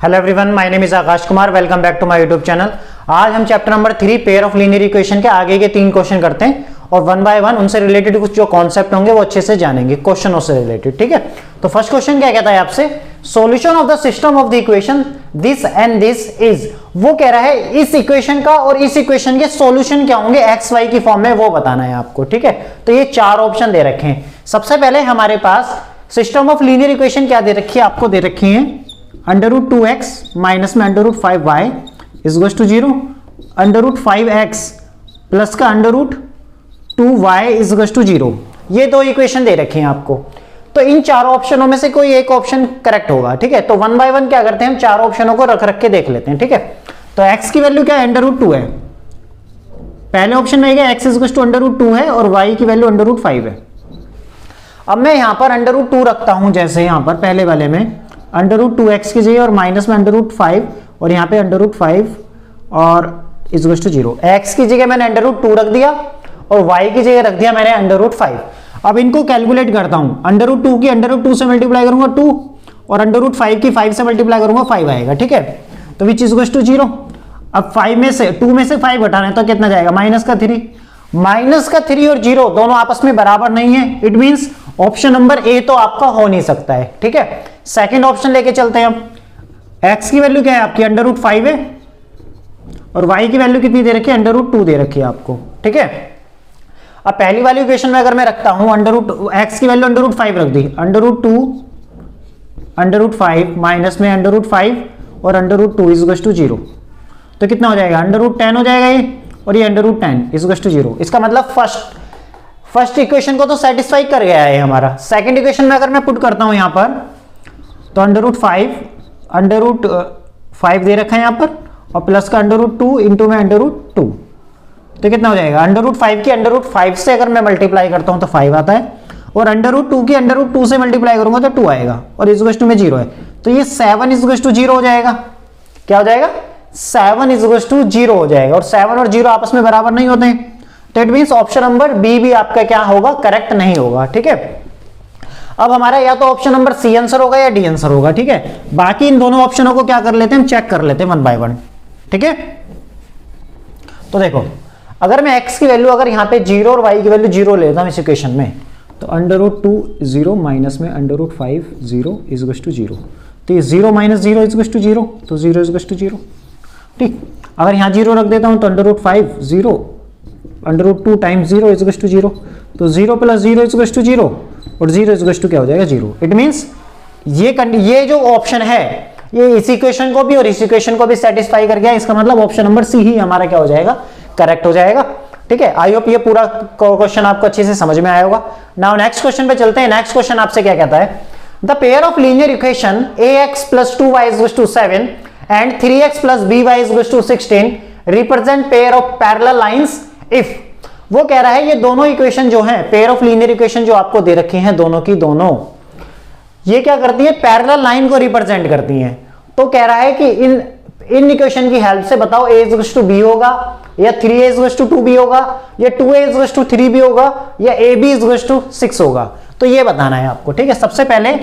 Hello everyone, my name is Akash Kumar. Welcome back to my YouTube channel. आज हम chapter number 3 pair of linear equation के आगे के 3 question करते हैं और वन बाय वन उनसे रिलेटेड कुछ जो कॉन्सेप्ट होंगे वो अच्छे से जानेंगे, क्वेश्चनों से रिलेटेड। ठीक है, तो फर्स्ट क्वेश्चन क्या कहता है आपसे, solution of the system of the equation this and this is. वो कह रहा है इस इक्वेशन का और इस इक्वेशन के सॉल्यूशन क्या होंगे एक्स वाई की फॉर्म में, वो बताना है आपको। ठीक है, तो ये 4 ऑप्शन दे रखे हैं। सबसे पहले हमारे पास सिस्टम ऑफ लीनियर इक्वेशन क्या दे रखी है, आपको दे रखी है √2x माइनस में √5y is equal to 0, √5x plus का √2y इज इक्वल टू 0। ये 2 इक्वेशन दे रखे हैं आपको। तो इन 4 ऑप्शनों में से कोई एक ऑप्शन करेक्ट होगा। ठीक है, तो वन बाय वन क्या करते हैं, हम 4 ऑप्शनों को रख के देख लेते हैं। ठीक है, तो x की वैल्यू क्या है, √2 है। पहले ऑप्शन में x इज इक्वल टू √2 है और y की वैल्यू √5 है। अब मैं यहां पर √2 रखता हूं, जैसे यहां पर पहले वाले में √2x की जगह और माइनस में √5 और यहाँ पे √5 और इज इक्वल टू 0। x की जगह मैंने √2 रख दिया और y की जगह रख दिया मैंने √5। अब इनको कैलकुलेट करता हूं, √2 की √2 से मल्टीप्लाई करूंगा 2 और √5 की 5 से मल्टीप्लाई करूंगा 5 आएगा। ठीक है, तो विच इज इक्वल टू 0। अब 2 में से 5 घटाना है तो कितना जाएगा, -3। -3 और 0 दोनों आपस में बराबर नहीं है। It means option number A तो आपका हो नहीं सकता है। ठीक है, सेकंड ऑप्शन लेके चलते हैं हम। x की वैल्यू क्या है आपकी, √5 है और y की वैल्यू कितनी दे रखी है, √2 दे रखी है आपको। ठीक है, अब पहली वाली इक्वेशन में अगर मैं रखता हूं x की वैल्यू √5 रख दी, √2 माइनस में √5 और √2 इज इक्वल टू 0, तो कितना हो जाएगा, √10 हो जाएगा ये, और ये √10 इज इक्वल टू 0। इसका मतलब फर्स्ट इक्वेशन को तो सेटिस्फाई कर गया है हमारा। सेकंड इक्वेशन में अगर मैं पुट करता हूं यहां पर, तो √5 दे रखा है यहां पर और प्लस का √2 इंटू में √2, तो कितना हो जाएगा, √5 की √5 से अगर मैं मल्टीप्लाई करता हूं तो 5 आता है और √2 की √2 से मल्टीप्लाई करूंगा तो 2 आएगा और इज इक्वल टू में 0 है, तो ये 7 इज इक्वल टू 0 हो जाएगा। क्या हो जाएगा, 7 इज इक्वल टू 0 हो जाएगा और 7 और 0 आपस में बराबर नहीं होते हैं, तो it means option number B भी आपका क्या होगा, करेक्ट नहीं होगा। ठीक है, अब हमारा या तो ऑप्शन नंबर सी आंसर होगा या डी आंसर होगा। ठीक है, बाकी इन दोनों ऑप्शनों को क्या कर लेते हैं, हम चेक कर लेते हैं वन बाय वन। ठीक है, तो देखो अगर मैं x की वैल्यू अगर यहां पे 0 और y की वैल्यू 0 लेता हूं इस इक्वेशन में, तो √2 0 माइनस में √5 0 इज इक्वल टू 0, तो ये 0 माइनस 0 इज इक्वल टू 0, तो 0 इज इक्वल टू 0। ठीक, अगर यहां 0 रख देता हूं तो √5 0 √2 टाइम्स 0 इज इक्वल टू 0, तो 0 प्लस 0 इज इक्वल टू 0 और 0 इज इक्वल टू क्या हो जाएगा, 0। इट मींस ये जो ऑप्शन है ये इस इक्वेशन को भी और इस इक्वेशन को भी सेटिस्फाई कर गया। इसका मतलब ऑप्शन नंबर सी ही हमारा क्या हो जाएगा, करेक्ट हो जाएगा। ठीक है, आई होप ये पूरा क्वेश्चन आपको अच्छे से समझ में आया होगा। नाउ नेक्स्ट क्वेश्चन पे चलते हैं। नेक्स्ट क्वेश्चन आपसे क्या कहता है, the pair of linear equation ax plus 2y is equal to 7 and 3x plus by is equal to 16 represent pair of parallel lines if। वो कह रहा है ये दोनों इक्वेशन जो हैं, पेयर ऑफ लीनियर इक्वेशन जो आपको दे रखी हैं दोनों की दोनों, ये क्या करती है, पैरेलल लाइन को रिप्रेजेंट करती हैं। तो कह रहा है कि इन इक्वेशन की हेल्प से बताओ a is equal to b होगा या 3a is equal to 2b होगा या 2a is equal to 3b होगा या ab इज इक्वल टू 6 होगा, तो ये बताना है आपको। ठीक है, सबसे पहले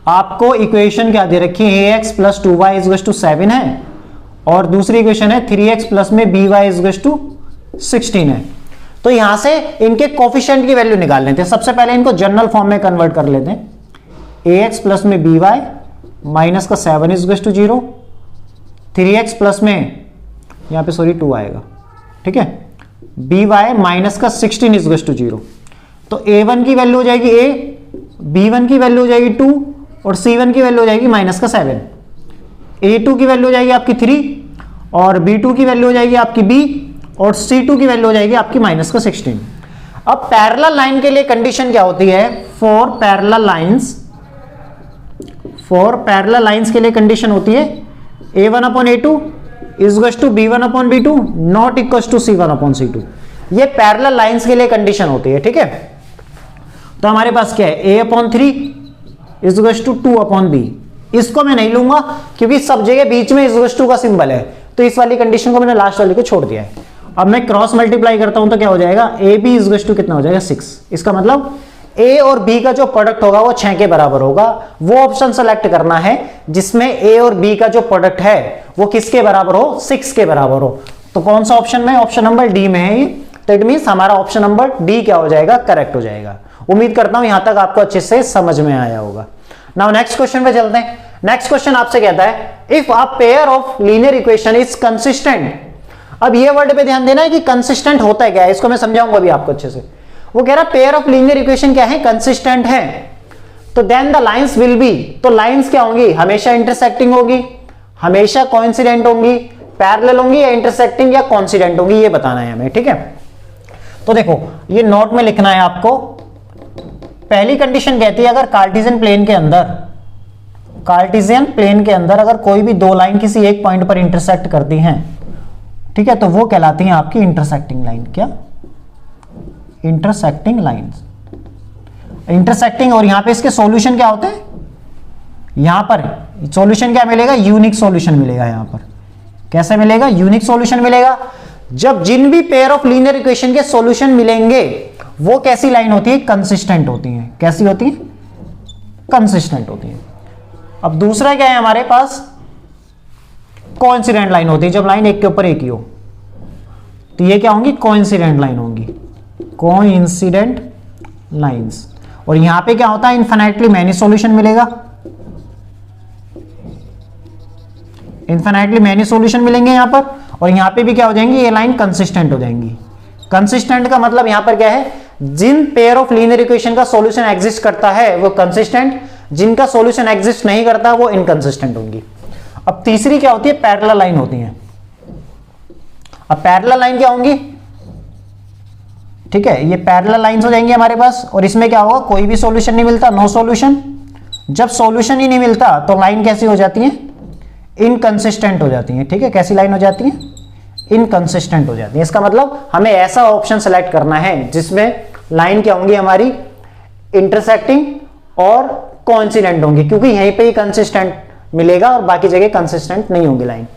आपको इक्वेशन क्या दे रखी है, ax plus 2y is equal to 7 है और दूसरी इक्वेशन है 3x प्लस में by इज इक्वल टू 16 है। तो यहां से इनके कोफिशिएंट की वैल्यू निकाल लेते हैं। सबसे पहले इनको जनरल फॉर्म में कन्वर्ट कर लेते हैं, ax प्लस में by माइनस का 7 is equal to 0, 3x plus में यहां पे 2 आएगा। ठीक है, by माइनस का 16 इज इक्वल टू 0, तो a1 की वैल्यू हो जाएगी a, b1 की वैल्यू हो जाएगी 2 और c1 की वैल्यू हो जाएगी माइनस का 7, a2 की वैल्यू हो जाएगी आपकी 3 और b2 की वैल्यू हो जाएगी आपकी b और C2 की वैल्यू हो जाएगी आपकी माइनस का 16। अब पैरेलल लाइन के लिए कंडीशन क्या होती है, फॉर पैरेलल लाइंस के लिए कंडीशन होती है a1 upon a2 is equal to b1 upon b2 not equal to c1 upon c2। ये पैरेलल लाइंस के लिए कंडीशन होती है। ठीक है, तो हमारे पास क्या है, a upon 3 is equal to 2 upon b। इसको मैं नहीं लूंगा क्योंकि सब जगह बीच में इज इक्वल टू का सिंबल है, तो इस वाली कंडीशन को मैंने लास्ट वाली को छोड़ दिया है। अब मैं क्रॉस मल्टीप्लाई करता हूं तो क्या हो जाएगा, ए बी इज टू कितना हो जाएगा 6। इसका मतलब ए और बी का जो प्रोडक्ट होगा वो 6 के बराबर होगा, वो ऑप्शन सेलेक्ट करना है जिसमें ए और बी का जो प्रोडक्ट है वो किसके बराबर हो, 6 के बराबर हो। तो कौन सा ऑप्शन में, ऑप्शन नंबर डी में है ये। तो इट मींस हमारा ऑप्शन नंबर डी क्या हो जाएगा, करेक्ट हो जाएगा। उम्मीद करता हूं यहां तक आपको अच्छे से समझ में आया होगा। नाउ नेक्स्ट क्वेश्चन पे चलते हैं। नेक्स्ट क्वेश्चन आपसे कहता है if a pair of linear equation is consistent. अब ये वर्ड पे ध्यान देना है कि कंसिस्टेंट होता है क्या है, इसको मैं समझाऊंगा अभी आपको अच्छे से। वो कह रहा है पेयर ऑफ लीनियर इक्वेशन क्या है, कंसिस्टेंट है, तो then the lines will be, तो लाइंस क्या होंगी, हमेशा इंटरसेक्टिंग होगी, हमेशा कोइंसिडेंट होंगी, पैरेलल होंगी या इंटरसेक्टिंग या कोइंसिडेंट होंगी, ये बताना है हमें, ठीक है। तो देखो ये नोट में लिखना है आपको। पहली कंडीशन कहती है अगर कार्टेशियन प्लेन के अंदर अगर कोई भी दो लाइन किसी एक पॉइंट पर इंटरसेक्ट करती हैं, ठीक है, तो वो कहलाती हैं आपकी इंटरसेक्टिंग लाइन। क्या, इंटरसेक्टिंग लाइंस, इंटरसेक्टिंग। और यहां पे इसके सॉल्यूशन क्या होते हैं, यहां पर सॉल्यूशन क्या मिलेगा, यूनिक सॉल्यूशन मिलेगा। यहां पर कैसे मिलेगा, यूनिक सॉल्यूशन मिलेगा। जब जिन भी पेयर ऑफ लीनियर इक्वेशन के सॉल्यूशन मिलेंगे वो कैसी लाइन होती है, कंसिस्टेंट होती है। कैसी होती है, कंसिस्टेंट होती है। अब दूसरा क्या है हमारे पास, कोइंसिडेंट लाइन होती है, जब लाइन एक के ऊपर एक ही हो, तो ये क्या होंगी, कोइंसिडेंट लाइन होंगी, कोइंसिडेंट लाइंस। और यहां पे क्या होता है, इनफिनिटली मैनी सॉल्यूशन मिलेगा, इनफिनिटली मैनी सॉल्यूशन मिलेंगे यहां पर। और यहां पे भी क्या हो जाएंगी, ये लाइन कंसिस्टेंट हो जाएंगी। कंसिस्टेंट का मतलब यहां पर क्या है, जिन पेयर ऑफ लीनियर इक्वेशन का सॉल्यूशन एग्जिस्ट करता है वो कंसिस्टेंट, जिनका सॉल्यूशन एग्जिस्ट नहीं करता वो इनकंसिस्टेंट होंगी। अब तीसरी क्या होती है, पैरेलल लाइन होती है। अब पैरेलल लाइन क्या होंगी, ठीक है, ये पैरेलल लाइंस हो जाएंगी हमारे पास। और इसमें क्या होगा, कोई भी सॉल्यूशन नहीं मिलता, नो सॉल्यूशन। जब सॉल्यूशन ही नहीं मिलता तो लाइन कैसी हो जाती है, इनकंसिस्टेंट हो जाती है, ठीक है। कैसी लाइन हो जाती है, इनकंसिस्टेंट हो जाती है। इसका मतलब हमें ऐसा ऑप्शन सेलेक्ट करना है जिसमें लाइन क्या होंगी हमारी, इंटरसेक्टिंग और कोइंसिडेंट होंगी, क्योंकि यहीं पे ही कंसिस्टेंट मिलेगा और बाकी जगह कंसिस्टेंट नहीं होंगी लाइन।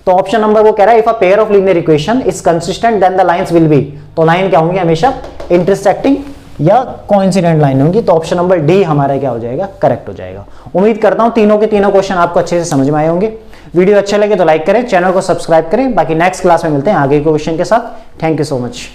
तो ऑप्शन नंबर वो कह रहा है if a pair of linear equation is consistent then the lines will be, तो लाइन क्या होंगी, हमेशा इंटरसेक्टिंग या कोइंसिडेंट लाइन होंगी। तो ऑप्शन नंबर डी हमारा क्या हो जाएगा, करेक्ट हो जाएगा। उम्मीद करता हूं तीनों के तीनों क्वेश्चन आपको अच्छे से समझ में आए होंगे। वीडियो अच्छे लगे तो लाइक करें, चैनल को सब्सक्राइब करें। बाकी नेक्स्ट क्लास में मिलते हैं आगे के क्वेश्चन के साथ। Thank you so much.